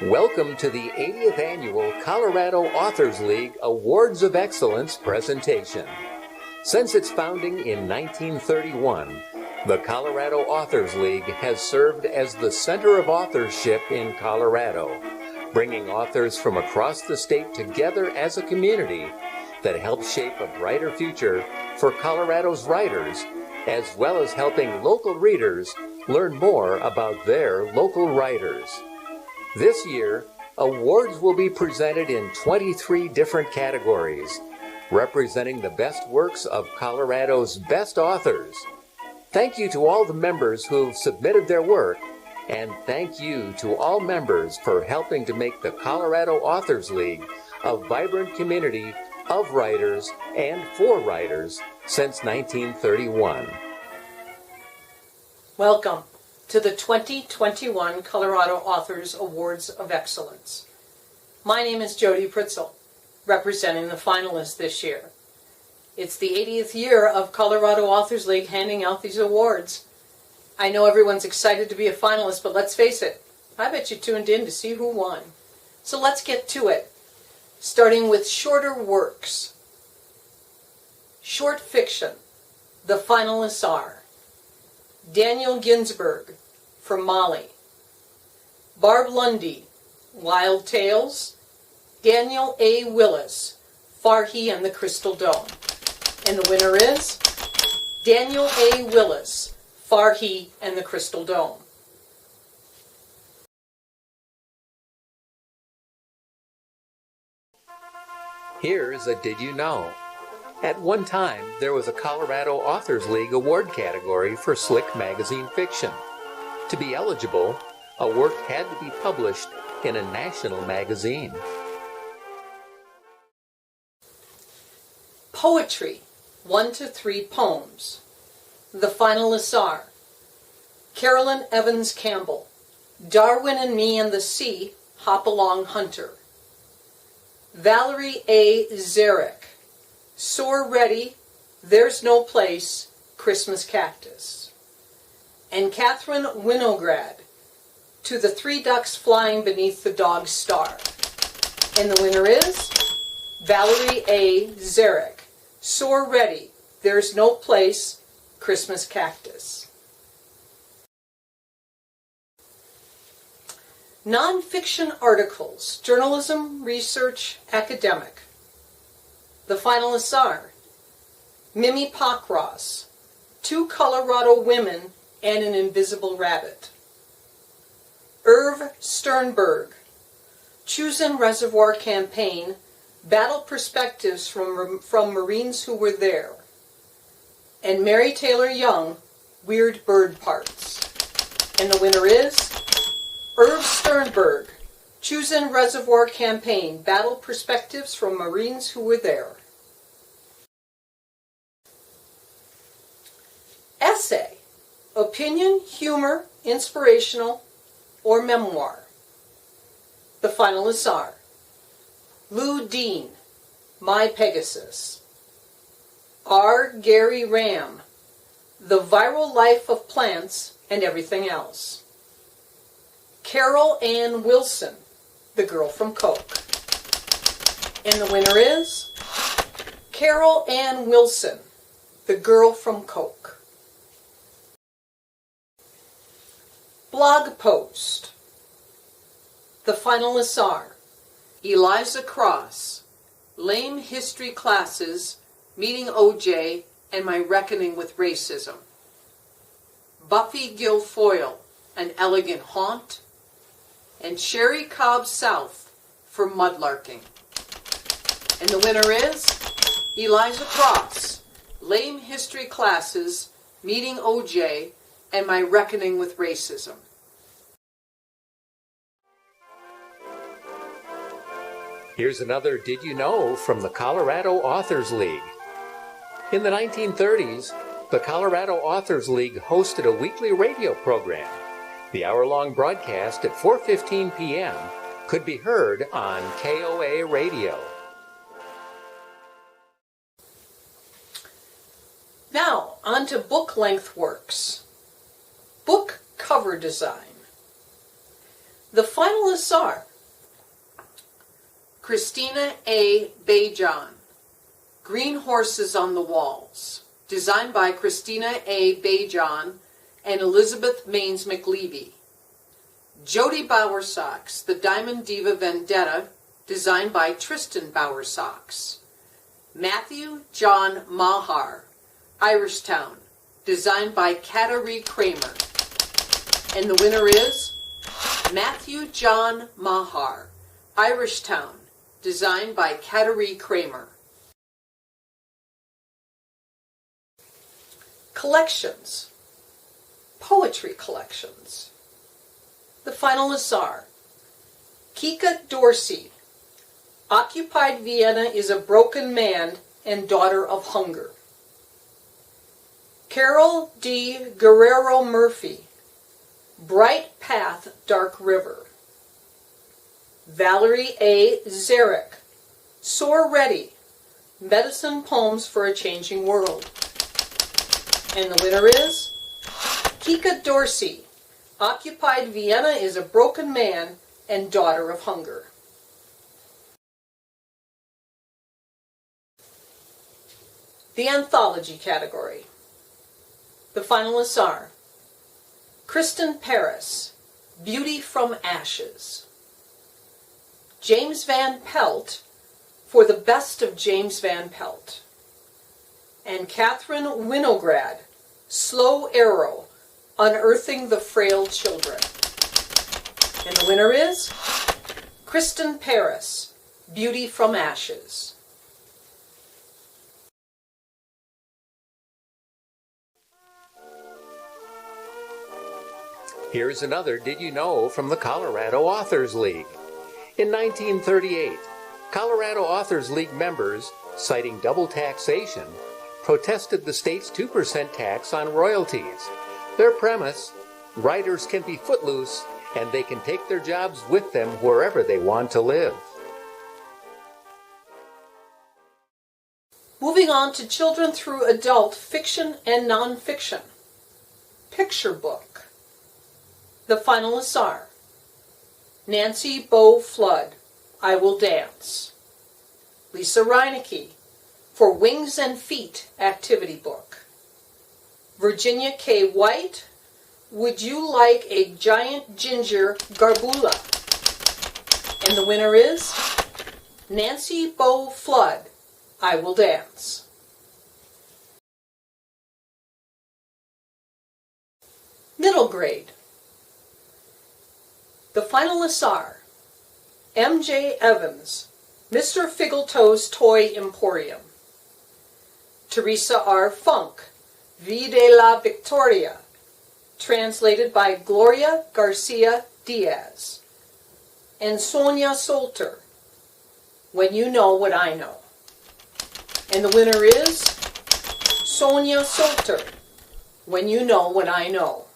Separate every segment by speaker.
Speaker 1: Welcome to the 80th Annual Colorado Authors League Awards of Excellence presentation. Since its founding in 1931, the Colorado Authors League has served as the center of authorship in Colorado, bringing authors from across the state together as a community that helps shape a brighter future for Colorado's writers, as well as helping local readers learn more about their local writers. This year, awards will be presented in 23 different categories, representing the best works of Colorado's best authors. Thank you to all the members who've submitted their work, and thank you to all members for helping to make the Colorado Authors League a vibrant community of writers and for writers since 1931.
Speaker 2: Welcome to the 2021 Colorado Authors Awards of Excellence. My name is Jody Pritzel, representing the finalists this year. It's the 80th year of Colorado Authors League handing out these awards. I know everyone's excited to be a finalist, but let's face it, I bet you tuned in to see who won. So let's get to it, starting with shorter works. Short fiction. The finalists are Daniel Ginsberg, from Mali; Barb Lundy, Wild Tales; Daniel A. Willis, Farhi and the Crystal Dome. And the winner is Daniel A. Willis, Farhi and the Crystal Dome.
Speaker 1: Here's a Did You Know? At one time, there was a Colorado Authors League award category for slick magazine fiction. To be eligible, a work had to be published in a national magazine.
Speaker 2: Poetry, 1 to 3 poems. The finalists are Carolyn Evans Campbell, Darwin and Me and the Sea, Hop-Along Hunter; Valerie A. Zarek, Soar Ready, There's No Place, Christmas Cactus; and Catherine Winograd, To the Three Ducks Flying Beneath the Dog's Star. And the winner is Valerie A. Zarek, Soar Ready, There's No Place, Christmas Cactus. Nonfiction articles, journalism, research, academic. The finalists are Mimi Pockross, Two Colorado Women and an Invisible Rabbit; Irv Sternberg, Choosing Reservoir Campaign, Battle Perspectives from Marines Who Were There; and Mary Taylor Young, Weird Bird Parts. And the winner is Irv Sternberg, Choosing Reservoir Campaign, Battle Perspectives from Marines Who Were There. Essay, opinion, humor, inspirational, or memoir. The finalists are Lou Dean, My Pegasus; R. Gary Ram, The Viral Life of Plants and Everything Else; Carol Ann Wilson, The Girl from Coke. And the winner is Carol Ann Wilson, The Girl from Coke. Blog post. The finalists are Eliza Cross, Lame History Classes, Meeting OJ and My Reckoning with Racism; Buffy Guilfoyle, An Elegant Haunt; and Sherry Cobb South, for Mudlarking. And the winner is Eliza Cross, Lame History Classes, Meeting OJ and My Reckoning with Racism.
Speaker 1: Here's another Did You Know from the Colorado Authors League. In the 1930s, the Colorado Authors League hosted a weekly radio program. The hour-long broadcast at 4:15 p.m. could be heard on KOA radio.
Speaker 2: Now, on to book-length works. Book cover design. The finalists are Christina A. Bayjohn, Green Horses on the Walls, designed by Christina A. Bayjohn and Elizabeth Maines McLevy. Jody Bowersox, The Diamond Diva Vendetta, designed by Tristan Bowersox. Matthew John Mahar, Irishtown, designed by Katari Kramer. And the winner is Matthew John Mahar, Irishtown, designed by Katari Kramer. Collections. Poetry collections. The finalists are Kika Dorsey, Occupied Vienna is a Broken Man and Daughter of Hunger. Carol D. Guerrero Murphy, Bright Path, Dark River. Valerie A. Zarek, Soar Ready, Medicine Poems for a Changing World. And the winner is Kika Dorsey, Occupied Vienna is a Broken Man and Daughter of Hunger. The anthology category. The finalists are Kristen Paris, Beauty from Ashes. James Van Pelt, For the Best of James Van Pelt. And Catherine Winograd, Slow Arrow, Unearthing the Frail Children. And the winner is Kristen Paris, Beauty from Ashes.
Speaker 1: Here's another Did You Know from the Colorado Authors League. In 1938, Colorado Authors League members, citing double taxation, protested the state's 2% tax on royalties. Their premise, writers can be footloose and they can take their jobs with them wherever they want to live.
Speaker 2: Moving on to children through adult fiction and nonfiction. Picture book. The finalists are Nancy Bow Flood, I Will Dance. Lisa Reinecke, For Wings and Feet activity book. Virginia K. White, Would You Like a Giant Ginger Garbula? And the winner is Nancy Bow Flood, I Will Dance. Middle grade. The finalists are M.J. Evans, Mr. Figgletoe's Toy Emporium. Teresa R. Funk, Vie de la Victoria, translated by Gloria Garcia Diaz. And Sonia Solter, When You Know What I Know. And the winner is Sonia Solter, When You Know What I Know.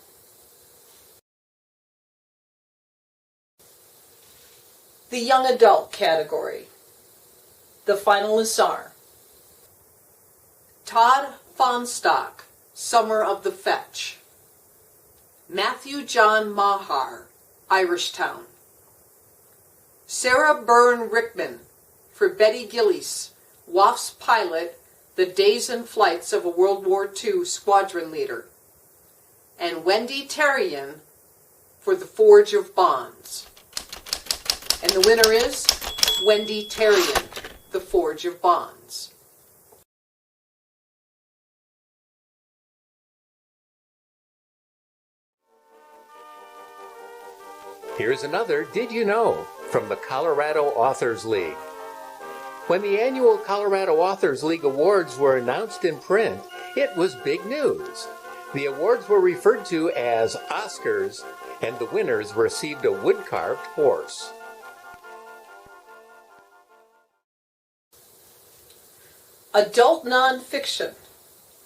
Speaker 2: The young adult category. The finalists are Todd Fonstock, Summer of the Fetch. Matthew John Mahar, Irishtown. Sarah Byrne Rickman, for Betty Gillies, WAF's pilot, The Days and Flights of a World War II Squadron Leader. And Wendy Terrian, for The Forge of Bonds. And the winner is Wendy Terrian, The Forge of Bonds.
Speaker 1: Here's another Did You Know from the Colorado Authors League. When the annual Colorado Authors League Awards were announced in print, it was big news. The awards were referred to as Oscars, and the winners received a wood-carved horse.
Speaker 2: Adult nonfiction,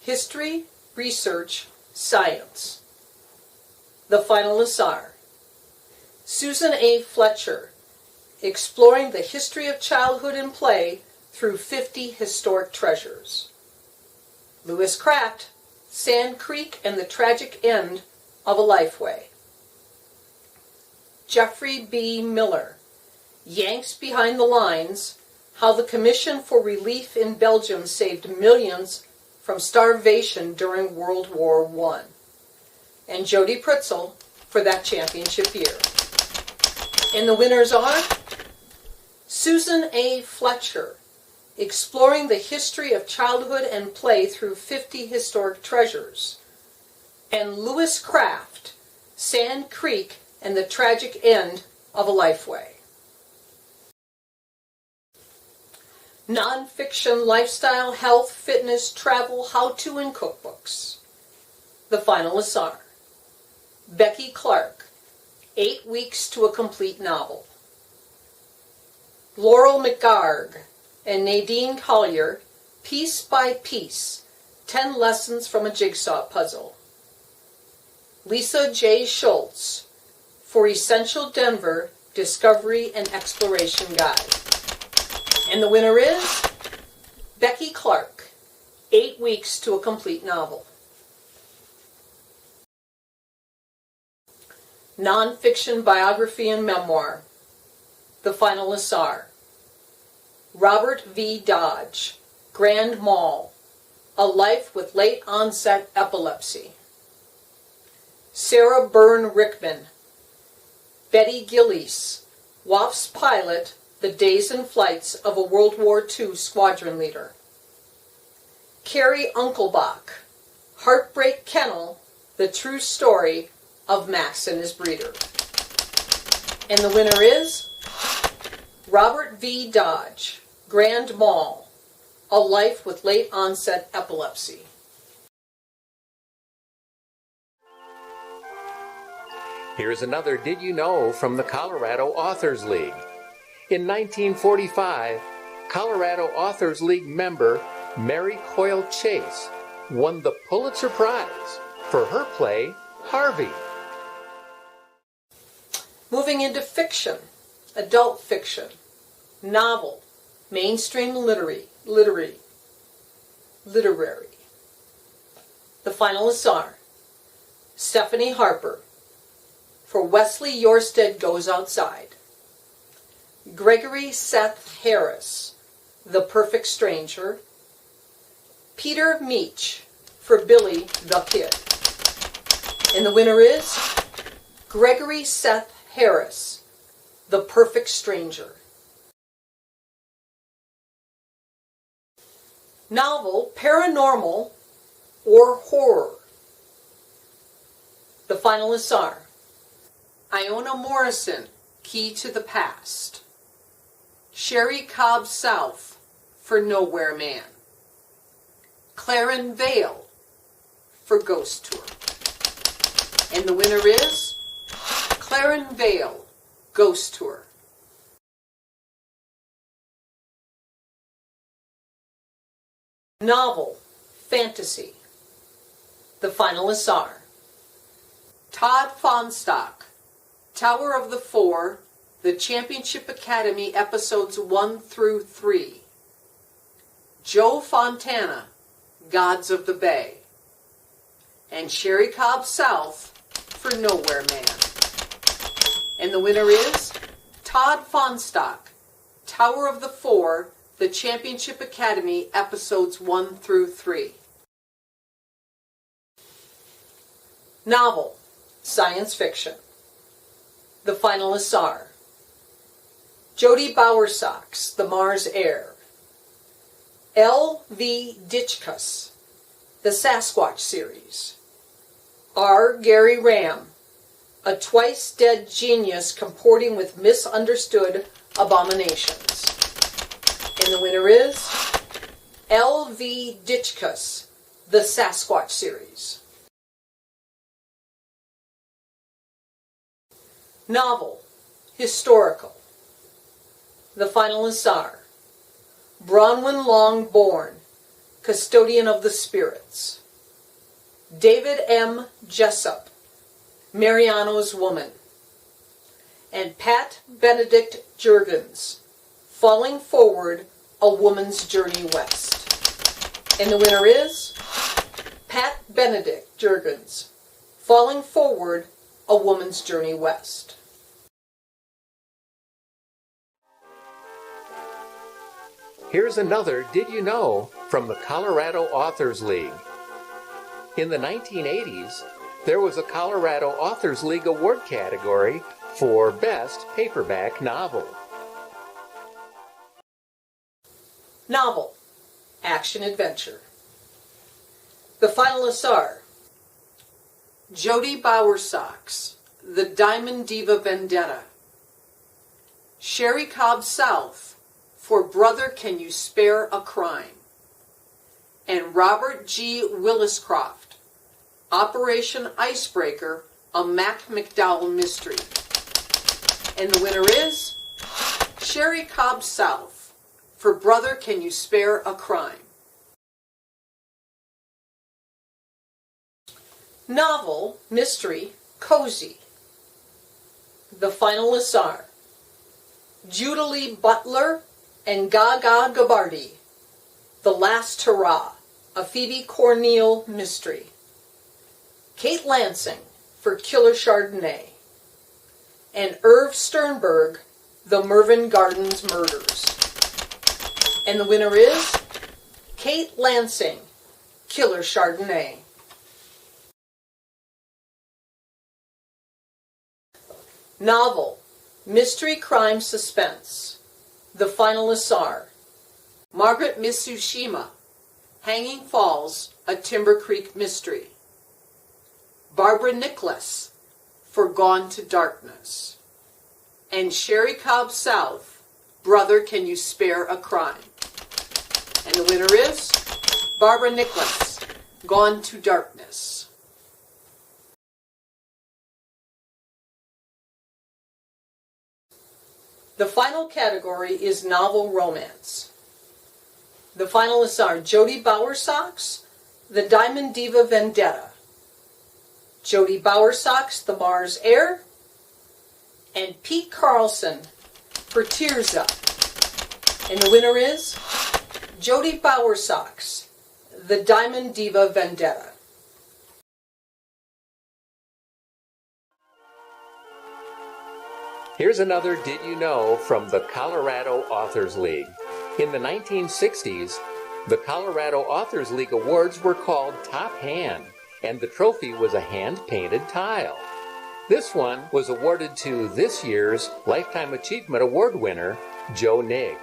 Speaker 2: history, research, science. The finalists are Susan A. Fletcher, Exploring the History of Childhood and Play Through 50 Historic Treasures. Lewis Kraft, Sand Creek and the Tragic End of a Lifeway. Jeffrey B. Miller, Yanks Behind the Lines, How the Commission for Relief in Belgium Saved Millions from Starvation During World War I. And Jody Pritzel for that championship year. And the winners are Susan A. Fletcher, Exploring the History of Childhood and Play Through 50 Historic Treasures, and Lewis Craft, Sand Creek and the Tragic End of a Lifeway. Nonfiction, lifestyle, health, fitness, travel, how-to, and cookbooks. The finalists are Becky Clark, 8 Weeks to a Complete Novel. Laurel McGarg and Nadine Collier, Piece by Piece, 10 Lessons from a Jigsaw Puzzle. Lisa J. Schultz, For Essential Denver, Discovery and Exploration Guide. And the winner is Becky Clark, 8 Weeks to a Complete Novel. Nonfiction, biography, and memoir. The finalists are Robert V. Dodge, Grand Mall, A Life with Late Onset Epilepsy. Sarah Byrne Rickman, Betty Gillies, WAF's Pilot, The Days and Flights of a World War II Squadron Leader. Carrie Unkelbach, Heartbreak Kennel, The True Story of Max and His Breeder. And the winner is Robert V. Dodge, Grand Mall, A Life with Late Onset Epilepsy.
Speaker 1: Here's another Did You Know from the Colorado Authors League. In 1945, Colorado Authors League member Mary Coyle Chase won the Pulitzer Prize for her play, Harvey.
Speaker 2: Moving into fiction, adult fiction, novel, mainstream literary. The finalists are Stephanie Harper, For Wesley Yorsted Goes Outside. Gregory Seth Harris, The Perfect Stranger. Peter Meach, For Billy the Kid. And the winner is Gregory Seth Harris, The Perfect Stranger. Novel, paranormal, or horror. The finalists are Iona Morrison, Key to the Past. Sherry Cobb South, For Nowhere Man. Claren Vale, For Ghost Tour. And the winner is Claren Vale, Ghost Tour. Novel, fantasy. The finalists are Todd Fonstock, Tower of the Four, The Championship Academy Episodes 1 through 3. Joe Fontana, Gods of the Bay. And Sherry Cobb South, For Nowhere Man. And the winner is Todd Fonstock, Tower of the Four, The Championship Academy Episodes 1 through 3. Novel, science fiction. The finalists are Jody Bowersox, The Mars Heir. L. V. Ditchkus, The Sasquatch Series. R. Gary Ram, A Twice Dead Genius Comporting with Misunderstood Abominations. And the winner is L. V. Ditchkus, The Sasquatch Series. Novel, historical. The finalists are Bronwyn Long Bourne, Custodian of the Spirits. David M. Jessup, Mariano's Woman. And Pat Benedict Jurgens, Falling Forward, A Woman's Journey West. And the winner is Pat Benedict Jurgens, Falling Forward, A Woman's Journey West.
Speaker 1: Here's another Did You Know from the Colorado Authors League. In the 1980s, there was a Colorado Authors League award category for Best Paperback Novel.
Speaker 2: Novel, Action Adventure. The finalists are Jody Bowersox, The Diamond Diva Vendetta, Sherry Cobb South, For Brother Can You Spare a Crime, and Robert G. Williscroft, Operation Icebreaker, a Mac McDowell mystery. And the winner is Sherry Cobb South, For Brother Can You Spare a Crime. Novel, mystery, cozy. The finalists are Judalee Butler and Gaga Gabardi, The Last Hurrah, a Phoebe Cornell mystery. Kate Lansing, for Killer Chardonnay. And Irv Sternberg, The Mervyn Gardens Murders. And the winner is Kate Lansing, Killer Chardonnay. Novel, mystery, crime, suspense. The finalists are Margaret Mitsushima, Hanging Falls, a Timber Creek mystery. Barbara Nicholas, For Gone to Darkness. And Sherry Cobb South, Brother Can You Spare a Crime. And the winner is Barbara Nicholas, Gone to Darkness. The final category is novel romance. The finalists are Jody Bowersox, The Diamond Diva Vendetta, Jody Bowersox, The Mars Heir, and Pete Carlson, For Tears Up. And the winner is Jody Bowersox, The Diamond Diva Vendetta.
Speaker 1: Here's another Did You Know from the Colorado Authors League. In the 1960s, the Colorado Authors League Awards were called Top Hand, and the trophy was a hand-painted tile. This one was awarded to this year's Lifetime Achievement Award winner, Joe Nigg.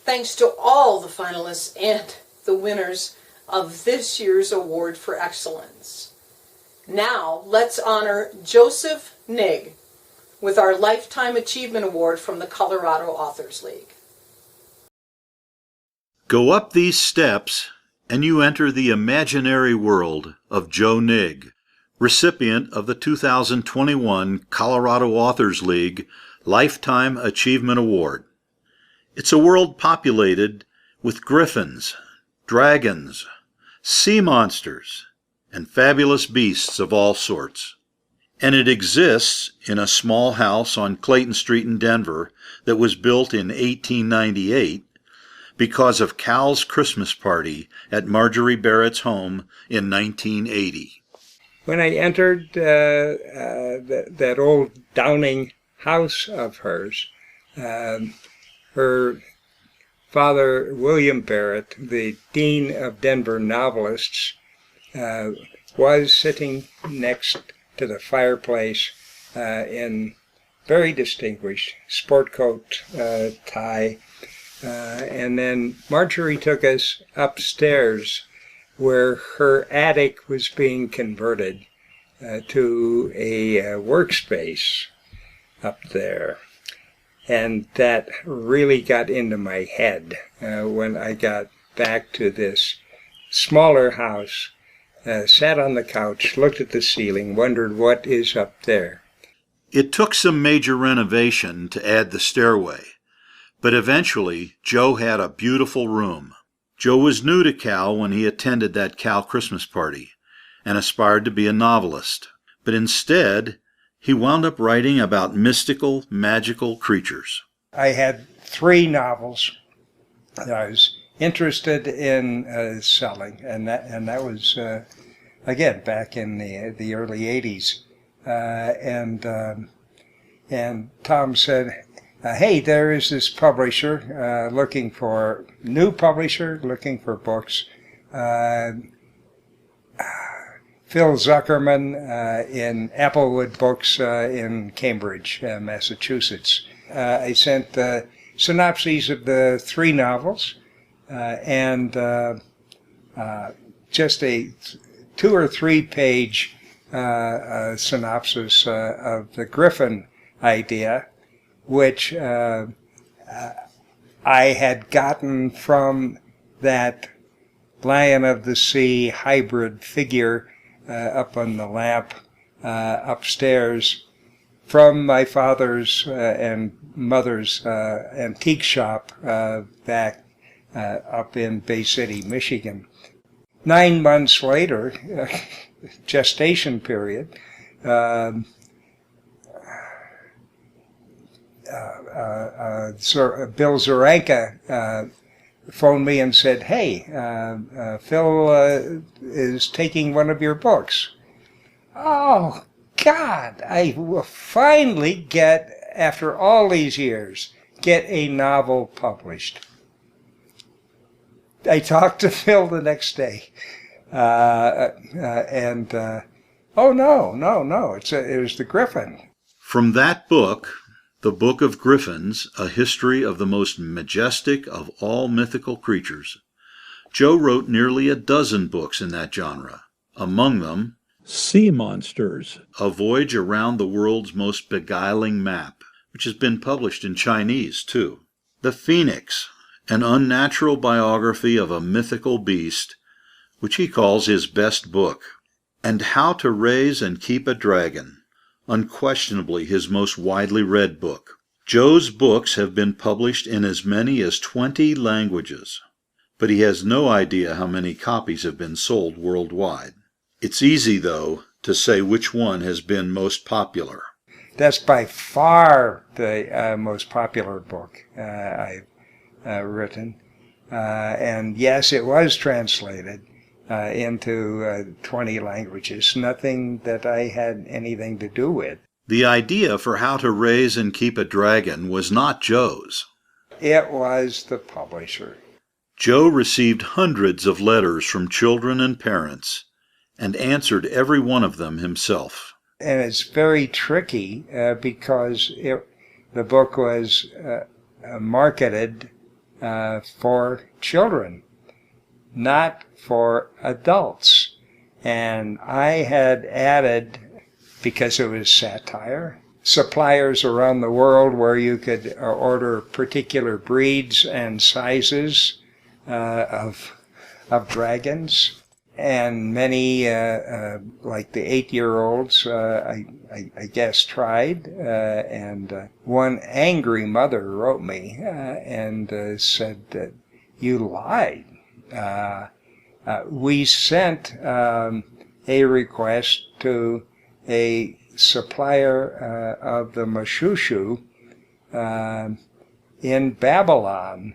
Speaker 2: Thanks to all the finalists and the winners of this year's Award for Excellence. Now, let's honor Joseph Nigg with our Lifetime Achievement Award from the Colorado Authors League.
Speaker 3: Go up these steps and you enter the imaginary world of Joe Nigg, recipient of the 2021 Colorado Authors League Lifetime Achievement Award. It's a world populated with griffins, dragons, sea monsters, and fabulous beasts of all sorts. And it exists in a small house on Clayton Street in Denver that was built in 1898 because of Cal's Christmas party at Marjorie Barrett's home in 1980.
Speaker 4: When I entered that old Downing house of hers, her father, William Barrett, the Dean of Denver Novelists, was sitting next to the fireplace in very distinguished sport coat, tie. And then Marjorie took us upstairs where her attic was being converted to a workspace up there. And that really got into my head when I got back to this smaller house, sat on the couch, looked at the ceiling, wondered what is up there.
Speaker 3: It took some major renovation to add the stairway, but eventually Joe had a beautiful room. Joe was new to Cal when he attended that Cal Christmas party and aspired to be a novelist, but instead he wound up writing about mystical, magical creatures.
Speaker 4: I had 3 novels that I was interested in selling, and that was again back in the early 80s, and And Tom said, hey, there is this publisher looking for books. Phil Zuckerman in Applewood Books in Cambridge, Massachusetts. I sent synopses of the 3 novels and just a 2 or 3 page synopsis of the Griffin idea, which I had gotten from that Lion of the Sea hybrid figure up on the lamp upstairs from my father's and mother's antique shop back up in Bay City, Michigan. 9 months later, gestation period, Bill Zaranka phoned me and said, hey, Phil is taking one of your books. Oh, God, I will finally after all these years, get a novel published. I talked to Phil the next day, oh, no, it was the Griffin.
Speaker 3: From that book, The Book of Griffins, A History of the Most Majestic of All Mythical Creatures, Joe wrote nearly a dozen books in that genre, among them
Speaker 5: Sea Monsters,
Speaker 3: A Voyage Around the World's Most Beguiling Map, which has been published in Chinese, too. The Phoenix, an unnatural biography of a mythical beast, which he calls his best book. And How to Raise and Keep a Dragon, unquestionably his most widely read book. Joe's books have been published in as many as 20 languages, but he has no idea how many copies have been sold worldwide. It's easy, though, to say which one has been most popular.
Speaker 4: That's by far the most popular book I've written. And yes, it was translated into 20 languages, nothing that I had anything to do with.
Speaker 3: The idea for How to Raise and Keep a Dragon was not Joe's.
Speaker 4: It was the publisher.
Speaker 3: Joe received hundreds of letters from children and parents and answered every one of them himself.
Speaker 4: And it's very tricky because the book was marketed for children, not for adults. And I had added, because it was satire, suppliers around the world where you could order particular breeds and sizes of dragons. And many, like the 8-year-olds, I guess, tried. And one angry mother wrote me and said that you lied. We sent a request to a supplier of the Mashushu in Babylon,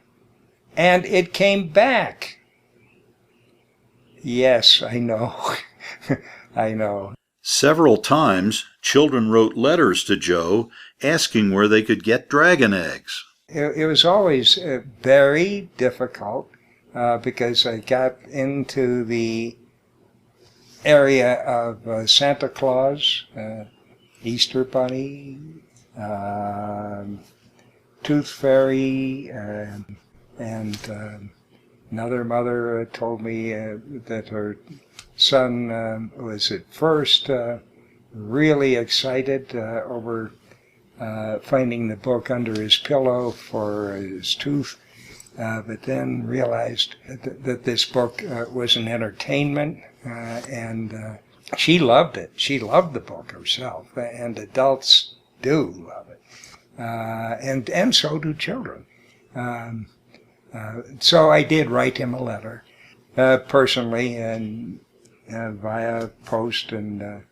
Speaker 4: and it came back. Yes, I know. I know.
Speaker 3: Several times, children wrote letters to Joe asking where they could get dragon eggs.
Speaker 4: It was always very difficult because I got into the area of Santa Claus, Easter Bunny, Tooth Fairy, and another mother told me that her son was at first really excited over finding the book under his pillow for his tooth, but then realized that this book was an entertainment, and she loved it. She loved the book herself, and adults do love it, and so do children. So I did write him a letter, personally, and via post, and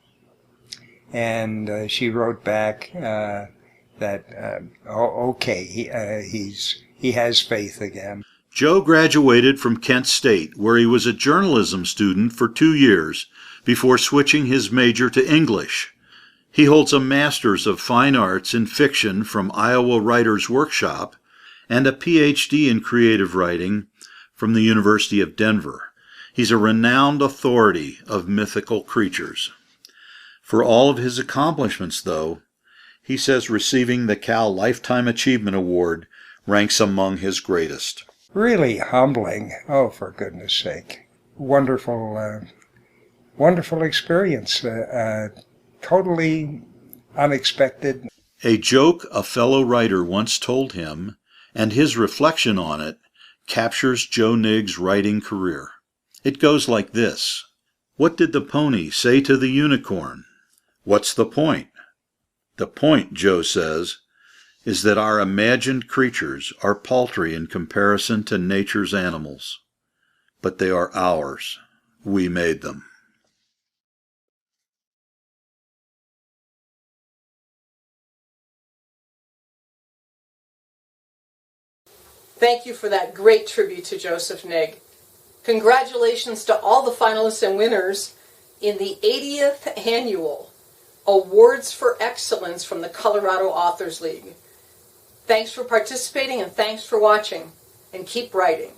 Speaker 4: she wrote back that okay, he has faith again.
Speaker 3: Joe graduated from Kent State, where he was a journalism student for 2 years before switching his major to English. He holds a Master's of Fine Arts in Fiction from Iowa Writers Workshop and a Ph.D. in Creative Writing from the University of Denver. He's a renowned authority of mythical creatures. For all of his accomplishments, though, he says receiving the Cal Lifetime Achievement Award ranks among his greatest.
Speaker 4: Really humbling. Oh, for goodness sake. Wonderful, wonderful experience. Totally unexpected.
Speaker 3: A joke a fellow writer once told him, and his reflection on it, captures Joe Nigg's writing career. It goes like this. What did the pony say to the unicorn? What's the point? The point, Joe says, is that our imagined creatures are paltry in comparison to nature's animals. But they are ours. We made them.
Speaker 2: Thank you for that great tribute to Joseph Nigg. Congratulations to all the finalists and winners in the 80th Annual Awards for Excellence from the Colorado Authors League. Thanks for participating and thanks for watching, and keep writing.